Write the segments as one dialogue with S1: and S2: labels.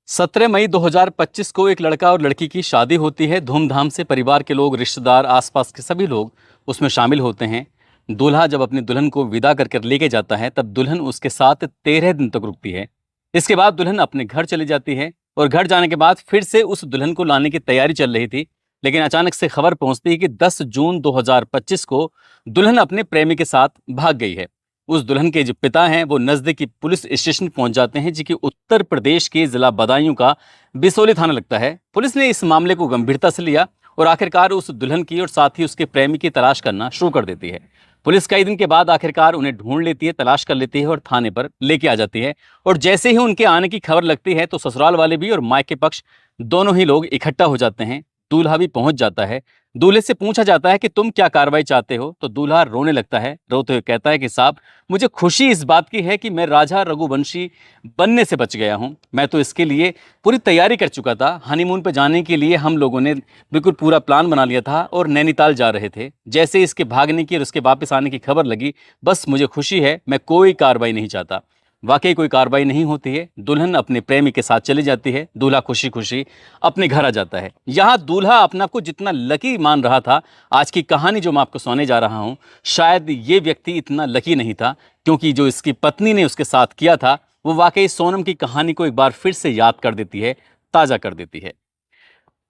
S1: 17 मई 2025 को एक लड़का और लड़की की शादी होती है। धूमधाम से परिवार के लोग, रिश्तेदार, आसपास के सभी लोग उसमें शामिल होते हैं। दूल्हा जब अपनी दुल्हन को विदा कर कर लेके जाता है, तब दुल्हन उसके साथ 13 दिन तक रुकती है। इसके बाद दुल्हन अपने घर चली जाती है और घर जाने के बाद फिर से उस दुल्हन को लाने की तैयारी चल रही थी। लेकिन अचानक से खबर पहुंचती है कि 10 जून 2025 को दुल्हन अपने प्रेमी के साथ भाग गई है। उस दुल्हन के जो पिता हैं वो नज़दीकी पुलिस स्टेशन पहुंच जाते हैं, जो कि उत्तर प्रदेश के जिला बदायूं का बिसोली थाना लगता है। पुलिस ने इस मामले को गंभीरता से लिया और आखिरकार उस दुल्हन की और साथ ही उसके प्रेमी की तलाश करना शुरू कर देती है। पुलिस कई दिन के बाद आखिरकार उन्हें ढूंढ लेती है, तलाश कर लेती है और थाने पर लेके आ जाती है। और जैसे ही उनके आने की खबर लगती है तो ससुराल वाले भी और मायके पक्ष दोनों ही लोग इकट्ठा हो जाते हैं। दूल्हा भी पहुंच जाता है। दूल्हे से पूछा जाता है कि तुम क्या कार्रवाई चाहते हो, तो दूल्हा रोने लगता है। रोते हुए कहता है कि साहब, मुझे खुशी इस बात की है कि मैं राजा रघुवंशी बनने से बच गया हूं। मैं तो इसके लिए पूरी तैयारी कर चुका था। हनीमून पर जाने के लिए हम लोगों ने बिल्कुल पूरा प्लान बना लिया था और नैनीताल जा रहे थे। जैसे इसके भागने की और उसके वापस आने की खबर लगी, बस मुझे खुशी है, मैं कोई कार्रवाई नहीं चाहता। वाकई कोई कार्रवाई नहीं होती है। दुल्हन अपने प्रेमी के साथ चली जाती है। दूल्हा खुशी खुशी अपने घर आ जाता है। यहाँ दूल्हा अपने आप को जितना लकी मान रहा था, आज की कहानी जो मैं आपको सुनाने जा रहा हूँ, शायद ये व्यक्ति इतना लकी नहीं था, क्योंकि जो इसकी पत्नी ने उसके साथ किया था वो वाकई सोनम की कहानी को एक बार फिर से याद कर देती है, ताज़ा कर देती है।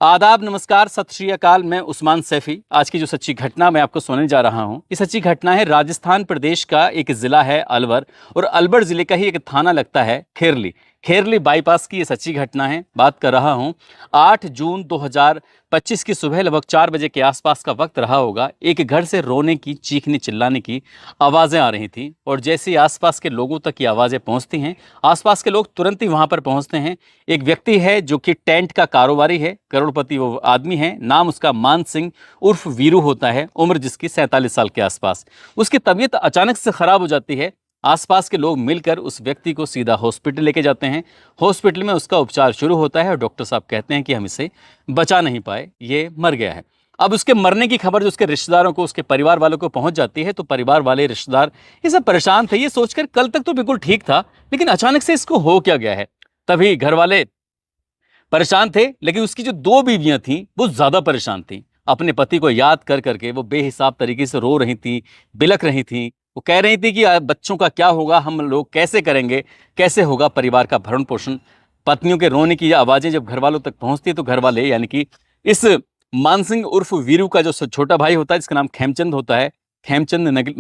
S1: आदाब, नमस्कार, सत श्री अकाल। मैं उस्मान सैफी। आज की जो सच्ची घटना मैं आपको सुनाने जा रहा हूँ, ये सच्ची घटना है राजस्थान प्रदेश का एक ज़िला है अलवर, और अलवर ज़िले का ही एक थाना लगता है खेरली। खेरली बाईपास की ये सच्ची घटना है। बात कर रहा हूँ 8 जून 2025 की सुबह लगभग 4 बजे के आसपास का वक्त रहा होगा। एक घर से रोने की, चीखने चिल्लाने की आवाज़ें आ रही थी, और जैसे ही आसपास के लोगों तक ये आवाज़ें पहुँचती हैं, आसपास के लोग तुरंत ही वहाँ पर पहुँचते हैं। एक व्यक्ति है जो कि टेंट का कारोबारी है, करोड़पति वो आदमी है। नाम उसका मान सिंह उर्फ वीरू होता है, उम्र जिसकी 47 साल के आसपास। उसकी तबीयत अचानक से खराब हो जाती है। आसपास के लोग मिलकर उस व्यक्ति को सीधा हॉस्पिटल लेके जाते हैं। हॉस्पिटल में उसका उपचार शुरू होता है और डॉक्टर साहब कहते हैं कि हम इसे बचा नहीं पाए, ये मर गया है। अब उसके मरने की खबर जो उसके रिश्तेदारों को, उसके परिवार वालों को पहुंच जाती है, तो परिवार वाले, रिश्तेदार ये सब परेशान थे, ये सोचकर कल तक तो बिल्कुल ठीक था, लेकिन अचानक से इसको हो क्या गया है। तभी घर वाले परेशान थे, लेकिन उसकी जो 2 बीवियां थीं वो ज्यादा परेशान थीं। अपने पति को याद कर करके वो बेहिसाब तरीके से रो रही थीं, बिलख रही थीं। वो कह रही थी कि बच्चों का क्या होगा, हम लोग कैसे करेंगे, कैसे होगा परिवार का भरण पोषण। पत्नियों के रोने की आवाज़ें जब घर वालों तक पहुंचती है, तो घर वाले यानी कि इस मानसिंह उर्फ वीरू का जो छोटा भाई होता है, जिसका नाम खेमचंद होता है, खेमचंद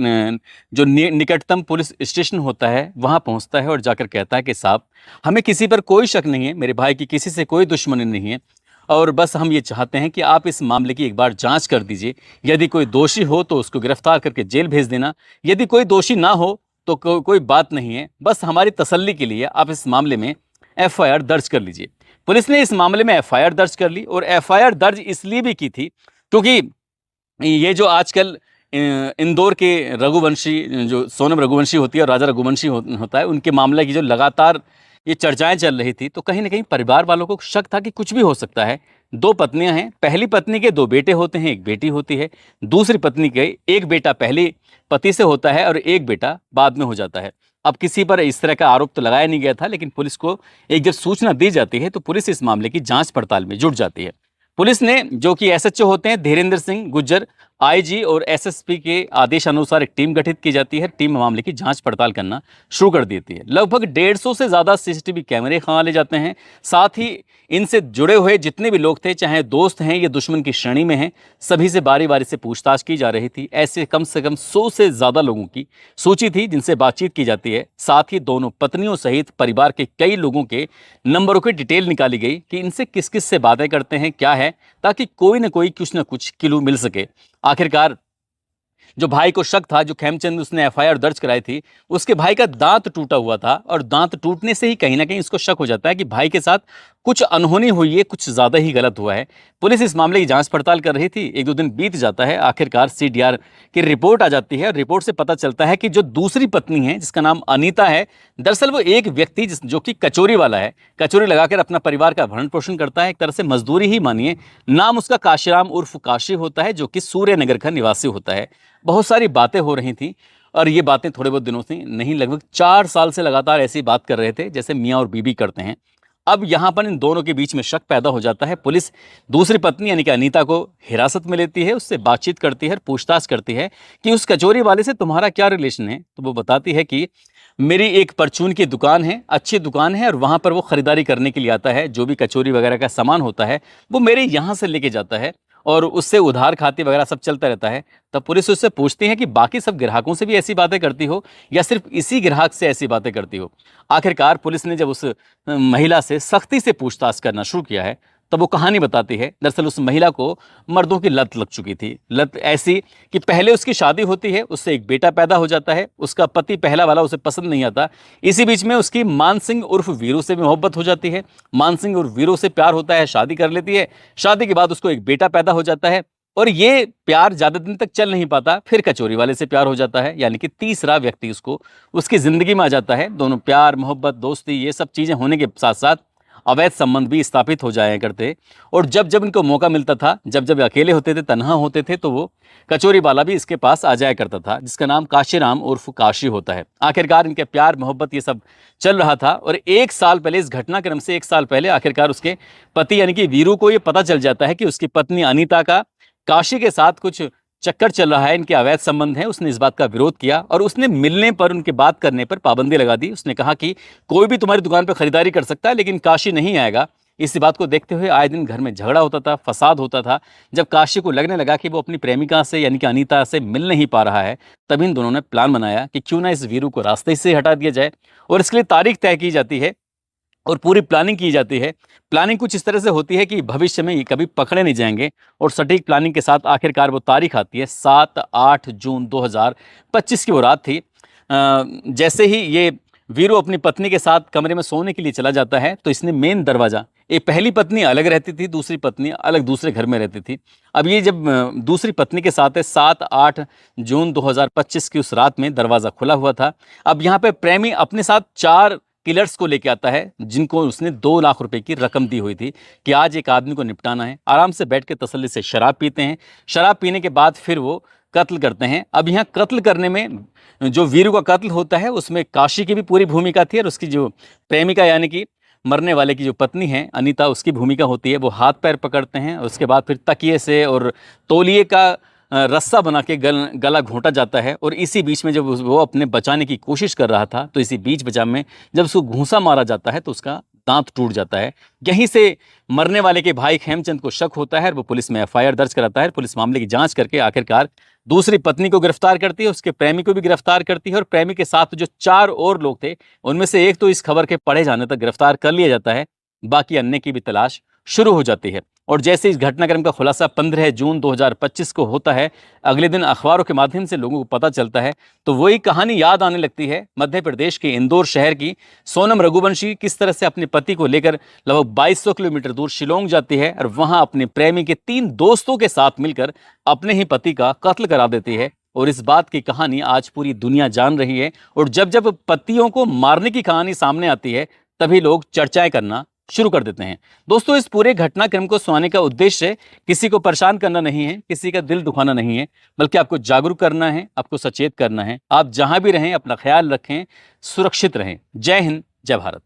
S1: जो निकटतम पुलिस स्टेशन होता है वहाँ पहुँचता है और जाकर कहता है कि साहब, हमें किसी पर कोई शक नहीं है, मेरे भाई की किसी से कोई दुश्मनी नहीं है, और बस हम ये चाहते हैं कि आप इस मामले की एक बार जांच कर दीजिए। यदि कोई दोषी हो तो उसको गिरफ्तार करके जेल भेज देना, यदि कोई दोषी ना हो तो कोई बात नहीं है, बस हमारी तसल्ली के लिए आप इस मामले में एफआईआर दर्ज कर लीजिए। पुलिस ने इस मामले में एफआईआर दर्ज कर ली, और एफआईआर दर्ज इसलिए भी की थी क्योंकि ये जो आजकल इंदौर के रघुवंशी, जो सोनम रघुवंशी होती है और राजा रघुवंशी होता है, उनके मामले की जो लगातार ये चर्चाएं चल रही थी, तो कहीं ना कहीं परिवार वालों को शक था कि कुछ भी हो सकता है। 2 पत्नियां हैं, पहली पत्नी के 2 बेटे होते हैं, एक बेटी होती है। दूसरी पत्नी के एक बेटा पहले पति से होता है और एक बेटा बाद में हो जाता है। अब किसी पर इस तरह का आरोप तो लगाया नहीं गया था, लेकिन पुलिस को एक जब सूचना दी जाती है तो पुलिस इस मामले की जांच पड़ताल में जुट जाती है। पुलिस ने, जो कि एसएचओ होते हैं धीरेन्द्र सिंह गुज्जर, आईजी और एसएसपी के आदेश अनुसार एक टीम गठित की जाती है। टीम मामले की जांच पड़ताल करना शुरू कर देती है। लगभग 150 से ज़्यादा सीसीटीवी कैमरे खंगाले जाते हैं। साथ ही इनसे जुड़े हुए जितने भी लोग थे, चाहे दोस्त हैं या दुश्मन की श्रेणी में हैं, सभी से बारी बारी से पूछताछ की जा रही थी। ऐसे कम से कम 100 से ज़्यादा लोगों की सूची थी जिनसे बातचीत की जाती है। साथ ही दोनों पत्नियों सहित परिवार के कई लोगों के नंबरों की डिटेल निकाली गई कि इनसे किस किस से बातें करते हैं, क्या है, ताकि कोई ना कोई कुछ ना कुछ क्लू मिल सके। आखिरकार जो भाई को शक था, जो खेमचंद उसने एफआईआर दर्ज कराई थी, उसके भाई का दांत टूटा हुआ था, और दांत टूटने से ही कहीं ना कहीं उसको शक हो जाता है कि भाई के साथ कुछ अनहोनी हुई है, कुछ ज़्यादा ही गलत हुआ है। पुलिस इस मामले की जांच पड़ताल कर रही थी। 1-2 दिन बीत जाता है, आखिरकार सीडीआर की रिपोर्ट आ जाती है, और रिपोर्ट से पता चलता है कि जो दूसरी पत्नी है, जिसका नाम अनीता है, दरअसल वो एक व्यक्ति जो कि कचोरी वाला है, कचोरी लगाकर अपना परिवार का भरण पोषण करता है, एक तरह से मजदूरी ही मानिए। नाम उसका काशीराम उर्फ काशी होता है, जो कि सूर्यनगर का निवासी होता है। बहुत सारी बातें हो रही थी, और ये बातें थोड़े बहुत दिनों से नहीं, लगभग 4 साल से लगातार ऐसी बात कर रहे थे जैसे मियाँ और बीबी करते हैं। अब यहाँ पर इन दोनों के बीच में शक पैदा हो जाता है। पुलिस दूसरी पत्नी यानी कि अनीता को हिरासत में लेती है, उससे बातचीत करती है, पूछताछ करती है कि उस कचौरी वाले से तुम्हारा क्या रिलेशन है। तो वो बताती है कि मेरी एक परचून की दुकान है, अच्छी दुकान है, और वहाँ पर वो ख़रीदारी करने के लिए आता है। जो भी कचौरी वगैरह का सामान होता है वो मेरे यहाँ से लेके जाता है और उससे उधार खाते वगैरह सब चलता रहता है। तब पुलिस उससे पूछती है कि बाकी सब ग्राहकों से भी ऐसी बातें करती हो या सिर्फ इसी ग्राहक से ऐसी बातें करती हो। आखिरकार पुलिस ने जब उस महिला से सख्ती से पूछताछ करना शुरू किया है तब वो कहानी बताती है। दरअसल उस महिला को मर्दों की लत लग चुकी थी। लत ऐसी कि पहले उसकी शादी होती है, उससे एक बेटा पैदा हो जाता है, उसका पति पहला वाला उसे पसंद नहीं आता। इसी बीच में उसकी मान सिंह उर्फ वीरू से भी मोहब्बत हो जाती है। मान सिंह उर्फ वीरू से प्यार होता है, शादी कर लेती है। शादी के बाद उसको एक बेटा पैदा हो जाता है और ये प्यार ज्यादा दिन तक चल नहीं पाता। फिर कचौरी वाले से प्यार हो जाता है, यानी कि तीसरा व्यक्ति उसको उसकी जिंदगी में आ जाता है। दोनों प्यार, मोहब्बत, दोस्ती, ये सब चीजें होने के साथ साथ अवैध संबंध भी स्थापित हो जाया करते। और जब जब इनको मौका मिलता था, जब जब अकेले होते थे, तन्हा होते थे, तो वो कचौरी वाला भी इसके पास आ जाया करता था, जिसका नाम काशीराम उर्फ काशी होता है। आखिरकार इनके प्यार, मोहब्बत, ये सब चल रहा था। और एक साल पहले, इस घटनाक्रम से एक साल पहले, आखिरकार उसके पति यानी कि वीरू को ये पता चल जाता है कि उसकी पत्नी अनीता का काशी के साथ कुछ चक्कर चल रहा है, इनके अवैध संबंध हैं। उसने इस बात का विरोध किया और उसने मिलने पर, उनके बात करने पर पाबंदी लगा दी। उसने कहा कि कोई भी तुम्हारी दुकान पर खरीदारी कर सकता है लेकिन काशी नहीं आएगा। इस बात को देखते हुए आए दिन घर में झगड़ा होता था, फसाद होता था। जब काशी को लगने लगा कि वो अपनी प्रेमिका से यानी कि अनीता से मिल नहीं पा रहा है, तब इन दोनों ने प्लान बनाया कि क्यों ना इस वीरू को रास्ते से हटा दिया जाए। और इसके लिए तारीख तय की जाती है और पूरी प्लानिंग की जाती है। प्लानिंग कुछ इस तरह से होती है कि भविष्य में ये कभी पकड़े नहीं जाएंगे। और सटीक प्लानिंग के साथ आखिरकार वो तारीख आती है, 7-8 जून 2025 की वो रात थी। जैसे ही ये वीरू अपनी पत्नी के साथ कमरे में सोने के लिए चला जाता है तो इसने मेन दरवाज़ा, एक पहली पत्नी अलग रहती थी, दूसरी पत्नी अलग दूसरे घर में रहती थी। अब ये जब दूसरी पत्नी के साथ है, 7-8 जून 2025 की उस रात में दरवाज़ा खुला हुआ था। अब यहाँ पे प्रेमी अपने साथ 4 किलर्स को लेके आता है, जिनको उसने 2 लाख रुपए की रकम दी हुई थी कि आज एक आदमी को निपटाना है। आराम से बैठ के तसल्ली से शराब पीते हैं। शराब पीने के बाद फिर वो कत्ल करते हैं। अब यहाँ कत्ल करने में जो वीरू का कत्ल होता है उसमें काशी की भी पूरी भूमिका थी और उसकी जो प्रेमिका यानी कि मरने वाले की जो पत्नी है अनीता, उसकी भूमिका होती है। वो हाथ पैर पकड़ते हैं, उसके बाद फिर तकिए से और तौलिए का रस्सा बना के गला घोंटा जाता है। और इसी बीच में जब वो अपने बचाने की कोशिश कर रहा था तो इसी बीच बचा में जब उसको घूंसा मारा जाता है तो उसका दांत टूट जाता है। यहीं से मरने वाले के भाई खेमचंद को शक होता है और वो पुलिस में एफआईआर दर्ज कराता है। पुलिस मामले की जांच करके आखिरकार दूसरी पत्नी को गिरफ्तार करती है, उसके प्रेमी को भी गिरफ्तार करती है और प्रेमी के साथ जो 4 और लोग थे उनमें से एक तो इस खबर के पढ़े जाने तक गिरफ्तार कर लिया जाता है। बाकी अन्य की भी तलाश शुरू हो जाती है। और जैसे इस घटनाक्रम का खुलासा 15 जून 2025 को होता है, अगले दिन अखबारों के माध्यम से लोगों को पता चलता है, तो वही कहानी याद आने लगती है मध्य प्रदेश के इंदौर शहर की। सोनम रघुवंशी किस तरह से अपने पति को लेकर लगभग 2200 किलोमीटर दूर शिलोंग जाती है और वहां अपने प्रेमी के 3 दोस्तों के साथ मिलकर अपने ही पति का कत्ल करा देती है। और इस बात की कहानी आज पूरी दुनिया जान रही है। और जब जब पतियों को मारने की कहानी सामने आती है तभी लोग चर्चाएं करना शुरू कर देते हैं। दोस्तों, इस पूरे घटनाक्रम को सुनाने का उद्देश्य किसी को परेशान करना नहीं है, किसी का दिल दुखाना नहीं है, बल्कि आपको जागरूक करना है, आपको सचेत करना है। आप जहां भी रहें अपना ख्याल रखें, सुरक्षित रहें। जय हिंद, जय भारत।